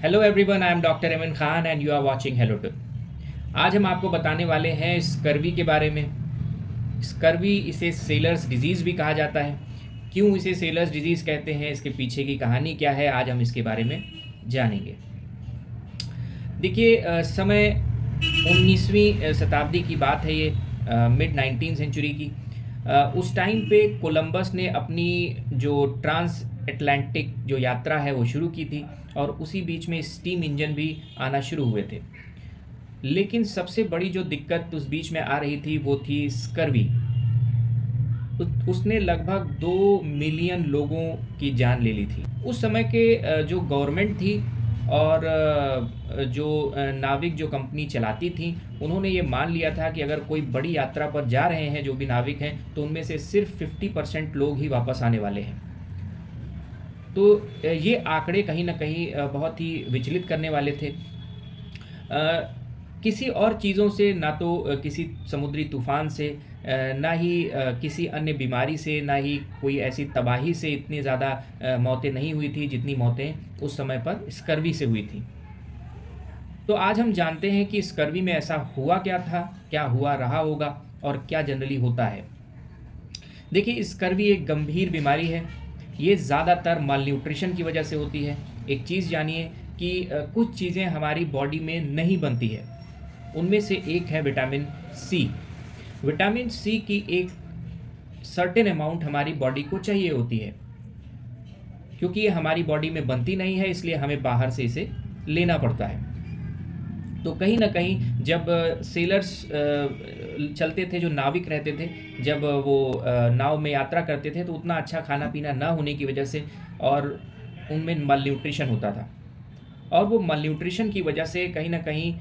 Hello everyone, I am doctor Eman Khan and you are watching hello two. आज हम आपको बताने वाले हैं स्कर्वी के बारे में। स्कर्वी इसे सेलर्स डिजीज़ भी कहा जाता है। क्यों इसे सेलर्स डिजीज़ कहते हैं, इसके पीछे की कहानी क्या है, आज हम इसके बारे में जानेंगे। देखिए, समय 19वीं शताब्दी की बात है, ये मिड 19 सेंचुरी की। उस टाइम पे कोलंबस ने अपनी जो ट्रांस अटलांटिक जो यात्रा है वो शुरू की थी, और उसी बीच में स्टीम इंजन भी आना शुरू हुए थे। लेकिन सबसे बड़ी जो दिक्कत उस बीच में आ रही थी वो थी स्कर्वी। उसने लगभग 2 मिलियन लोगों की जान ले ली थी। उस समय के जो गवर्नमेंट थी और जो नाविक जो कंपनी चलाती थी, उन्होंने ये मान लिया था कि अगर कोई बड़ी यात्रा पर जा रहे हैं जो भी नाविक हैं, तो उनमें से सिर्फ 50% लोग ही वापस आने वाले हैं। तो ये आंकड़े कहीं न कहीं बहुत ही विचलित करने वाले थे। किसी और चीज़ों से, ना तो किसी समुद्री तूफ़ान से, ना ही किसी अन्य बीमारी से, ना ही कोई ऐसी तबाही से इतनी ज़्यादा मौतें नहीं हुई थी जितनी मौतें उस समय पर स्कर्वी से हुई थी। तो आज हम जानते हैं कि स्कर्वी में ऐसा हुआ क्या था, क्या हुआ रहा होगा और क्या जनरली होता है। देखिए, स्कर्वी एक गंभीर बीमारी है। ये ज़्यादातर मालन्यूट्रिशन की वजह से होती है। एक चीज़ जानिए कि कुछ चीज़ें हमारी बॉडी में नहीं बनती है। उनमें से एक है विटामिन सी। विटामिन सी की एक सर्टेन अमाउंट हमारी बॉडी को चाहिए होती है। क्योंकि ये हमारी बॉडी में बनती नहीं है, इसलिए हमें बाहर से इसे लेना पड़ता है। तो कहीं न कहीं जब सेलर्स चलते थे, जो नाविक रहते थे, जब वो नाव में यात्रा करते थे, तो उतना अच्छा खाना-पीना ना होने की वजह से और उनमें मालन्यूट्रिशन होता था। और वो मालन्यूट्रिशन की वजह से कहीं न कहीं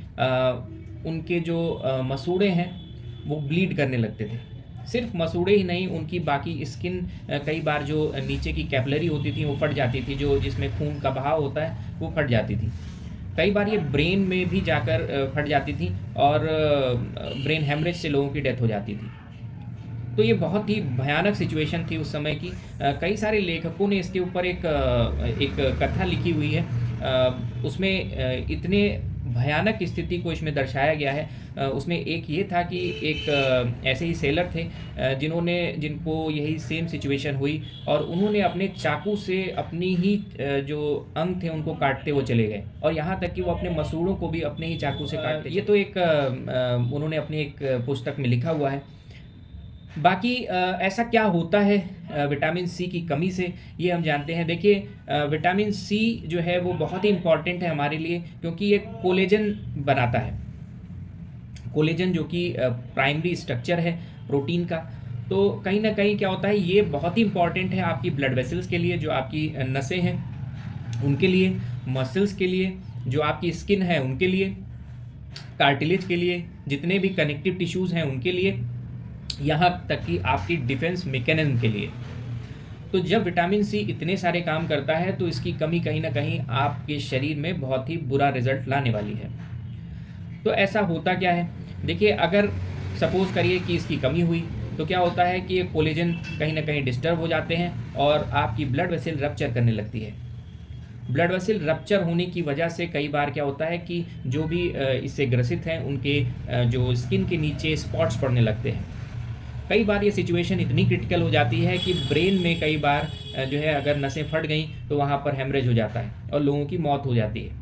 उनके जो मसूड़े हैं, वो ब्लीड करने लगते थे। सिर्फ़ मसूड़े ही नहीं, उनकी बाकी स्किन, कई बार जो नीचे की कैपिलरी होती थी, वो फट जाती थी, जो जिसमें खून का बहाव होता है, वो फट जाती थी। कई बार ये ब्रेन में भी जाकर फट जाती थी और ब्रेन हेमरेज से लोगों की डेथ हो जाती थी। तो ये बहुत ही भयानक सिचुएशन थी उस समय की। कई सारे लेखकों ने इसके ऊपर एक कथा लिखी हुई है। उसमें इतने भयानक स्थिति को इसमें दर्शाया गया है। उसमें एक ये था कि एक ऐसे ही सेलर थे, जिनको यही सेम सिचुएशन हुई, और उन्होंने अपने चाकू से अपनी ही जो अंग थे उनको काटते हुए चले गए, और यहाँ तक कि वो अपने मसूड़ों को भी अपने ही चाकू से काटते। ये तो एक उन्होंने अपनी एक पुस्तक में लिखा हुआ है। बाकी ऐसा क्या होता है विटामिन सी की कमी से, ये हम जानते हैं। देखिए, विटामिन सी जो है वो बहुत ही इम्पॉर्टेंट है हमारे लिए, क्योंकि ये कोलेजन बनाता है। कोलेजन जो कि प्राइमरी स्ट्रक्चर है प्रोटीन का। तो कहीं न कहीं क्या होता है, ये बहुत ही इम्पॉर्टेंट है आपकी ब्लड वेसल्स के लिए, जो आपकी नसें हैं उनके लिए, मसल्स के लिए, जो आपकी स्किन है उनके लिए, कार्टिलेज के लिए, जितने भी कनेक्टिव टिश्यूज़ हैं उनके लिए, यहाँ तक कि आपकी डिफेंस मैकेनिज़्म के लिए। तो जब विटामिन सी इतने सारे काम करता है, तो इसकी कमी कहीं न कहीं आपके शरीर में बहुत ही बुरा रिज़ल्ट लाने वाली है। तो ऐसा होता क्या है? देखिए, अगर सपोज़ करिए कि इसकी कमी हुई, तो क्या होता है कि ये कोलेजन कहीं न कहीं डिस्टर्ब हो जाते हैं और आपकी ब्लड वेसल रप्चर करने लगती है। ब्लड वेसल रप्चर होने की वजह से कई बार क्या होता है कि जो भी इससे ग्रसित हैं, उनके जो स्किन के नीचे स्पॉट्स पड़ने लगते हैं। कई बार ये सिचुएशन इतनी क्रिटिकल हो जाती है कि ब्रेन में कई बार जो है, अगर नसें फट गईं तो वहाँ पर हेमरेज हो जाता है और लोगों की मौत हो जाती है।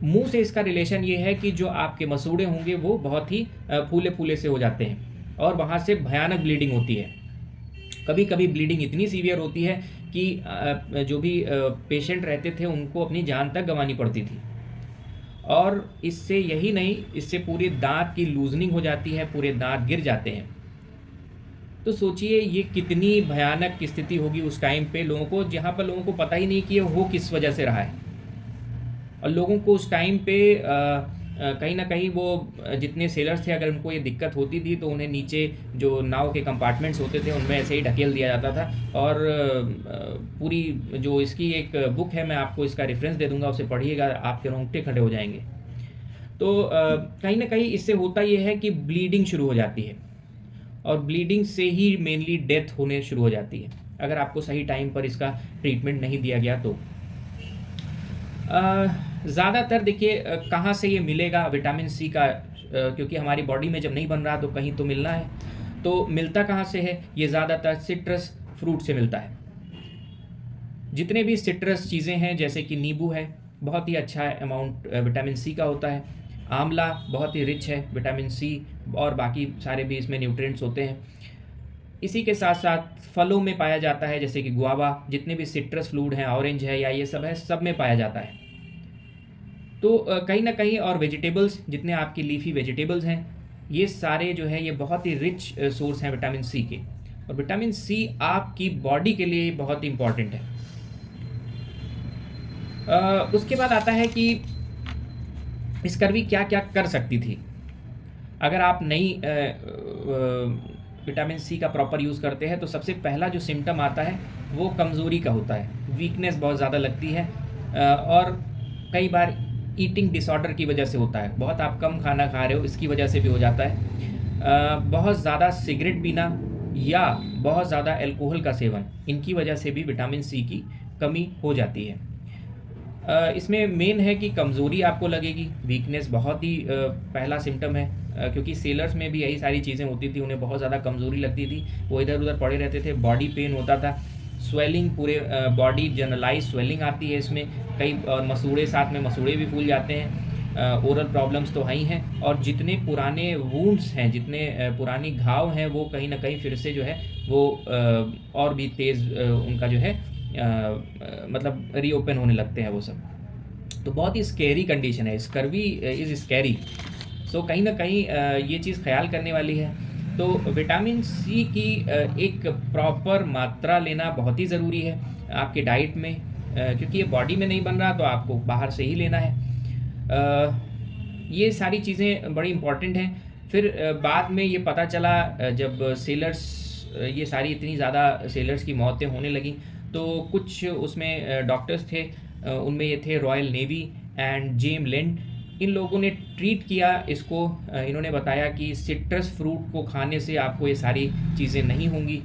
मुँह से इसका रिलेशन ये है कि जो आपके मसूड़े होंगे वो बहुत ही फूले-फूले से हो जाते हैं और वहाँ से भयानक ब्लीडिंग होती है। कभी-कभी ब्लीडिंग इतनी सीवियर होती है कि जो भी पेशेंट रहते थे उनको अपनी जान तक गँवानी पड़ती थी। और इससे यही नहीं, इससे पूरे दाँत की लूज़निंग हो जाती है, पूरे दाँत गिर जाते हैं। तो सोचिए ये कितनी भयानक स्थिति होगी उस टाइम पे लोगों को, जहाँ पर लोगों को पता ही नहीं कि ये हो किस वजह से रहा है। और लोगों को उस टाइम पे कहीं न कहीं वो जितने सेलर्स थे, अगर उनको ये दिक्कत होती थी तो उन्हें नीचे जो नाव के कंपार्टमेंट्स होते थे उनमें ऐसे ही ढकेल दिया जाता था। और पूरी जो इसकी एक बुक है, मैं आपको इसका रेफ़रेंस दे दूँगा, उसे पढ़िएगा, आपके रोंगटे खड़े हो जाएँगे। तो कहीं न कहीं इससे होता ये है कि ब्लीडिंग शुरू हो जाती है, और ब्लीडिंग से ही मेनली डेथ होने शुरू हो जाती है, अगर आपको सही टाइम पर इसका ट्रीटमेंट नहीं दिया गया तो। ज़्यादातर देखिए कहाँ से ये मिलेगा विटामिन सी का, क्योंकि हमारी बॉडी में जब नहीं बन रहा तो कहीं तो मिलना है। तो मिलता कहाँ से है? ये ज़्यादातर सिट्रस फ्रूट से मिलता है। जितने भी सिट्रस चीज़ें हैं जैसे कि नींबू है, बहुत ही अच्छा अमाउंट विटामिन सी का होता है। आंवला बहुत ही रिच है विटामिन सी, और बाकी सारे भी इसमें न्यूट्रिएंट्स होते हैं। इसी के साथ साथ फलों में पाया जाता है, जैसे कि गुआवा, जितने भी सिट्रस फ्रूट हैं, ऑरेंज है या ये सब है, सब में पाया जाता है। तो कहीं न कहीं, और वेजिटेबल्स, जितने आपकी लीफ़ी वेजिटेबल्स हैं, ये सारे जो है ये बहुत ही रिच सोर्स हैं विटामिन सी के। और विटामिन सी आपकी बॉडी के लिए बहुत ही इम्पोर्टेंट है। उसके बाद आता है कि स्कर्वी क्या-क्या कर सकती थी? अगर आप नहीं विटामिन सी का प्रॉपर यूज़ करते हैं, तो सबसे पहला जो सिम्पटम आता है वो कमज़ोरी का होता है। वीकनेस बहुत ज़्यादा लगती है, और कई बार ईटिंग डिसऑर्डर की वजह से होता है। बहुत आप कम खाना खा रहे हो, इसकी वजह से भी हो जाता है। बहुत ज़्यादा सिगरेट पीना या बहुत ज़्यादा अल्कोहल का सेवन, इनकी वजह से भी विटामिन सी की कमी हो जाती है। इसमें मेन है कि कमज़ोरी आपको लगेगी, वीकनेस बहुत ही पहला सिम्पटम है, क्योंकि सेलर्स में भी यही सारी चीज़ें होती थी, उन्हें बहुत ज़्यादा कमज़ोरी लगती थी, वो इधर-उधर पड़े रहते थे, बॉडी पेन होता था, स्वेलिंग पूरे बॉडी जनरलाइज़ स्वेलिंग आती है इसमें, कई मसूड़े, साथ में मसूड़े भी फूल जाते हैं, ओरल प्रॉब्लम्स तो हैं ही हैं, और जितने पुराने वुंड्स हैं, जितने पुरानी घाव हैं, वो कहीं न कहीं फिर से जो है वो और भी तेज़ उनका जो है मतलब रीओपन होने लगते हैं वो सब। तो बहुत ही स्कैरी कंडीशन है, स्कर्वी इज़ स्कैरी। सो कहीं न कहीं ये चीज़ ख़्याल करने वाली है। तो विटामिन सी की एक प्रॉपर मात्रा लेना बहुत ही ज़रूरी है आपके डाइट में, क्योंकि ये बॉडी में नहीं बन रहा तो आपको बाहर से ही लेना है। ये सारी चीज़ें बड़ी इम्पॉर्टेंट हैं। फिर बाद में ये पता चला, जब सेलर्स ये सारी इतनी ज़्यादा सेलर्स की मौतें होने लगीं, तो कुछ उसमें डॉक्टर्स थे, उनमें ये थे रॉयल नेवी एंड जेम लिंड। इन लोगों ने ट्रीट किया इसको, इन्होंने बताया कि सिट्रस फ्रूट को खाने से आपको ये सारी चीज़ें नहीं होंगी।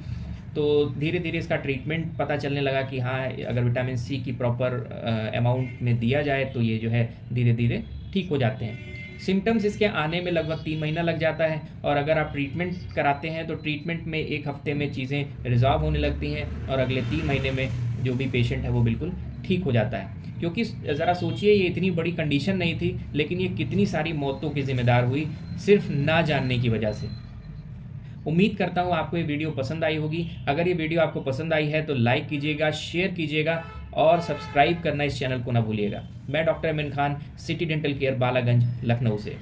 तो धीरे-धीरे इसका ट्रीटमेंट पता चलने लगा कि हाँ, अगर विटामिन सी की प्रॉपर अमाउंट में दिया जाए तो ये जो है धीरे-धीरे ठीक हो जाते हैं। सिम्पटम्स इसके आने में लगभग 3 महीना लग जाता है, और अगर आप ट्रीटमेंट कराते हैं तो ट्रीटमेंट में 1 हफ्ते में चीज़ें रिज़ॉल्व होने लगती हैं, और अगले 3 महीने में जो भी पेशेंट है वो बिल्कुल ठीक हो जाता है। क्योंकि ज़रा सोचिए, ये इतनी बड़ी कंडीशन नहीं थी, लेकिन ये कितनी सारी मौतों की ज़िम्मेदार हुई सिर्फ़ ना जानने की वजह से। उम्मीद करता हूँ आपको ये वीडियो पसंद आई होगी। अगर ये वीडियो आपको पसंद आई है तो लाइक कीजिएगा, शेयर कीजिएगा, और सब्सक्राइब करना इस चैनल को ना भूलिएगा। मैं doctor Amin Khan, city dental care, Balaganj, Lucknow से।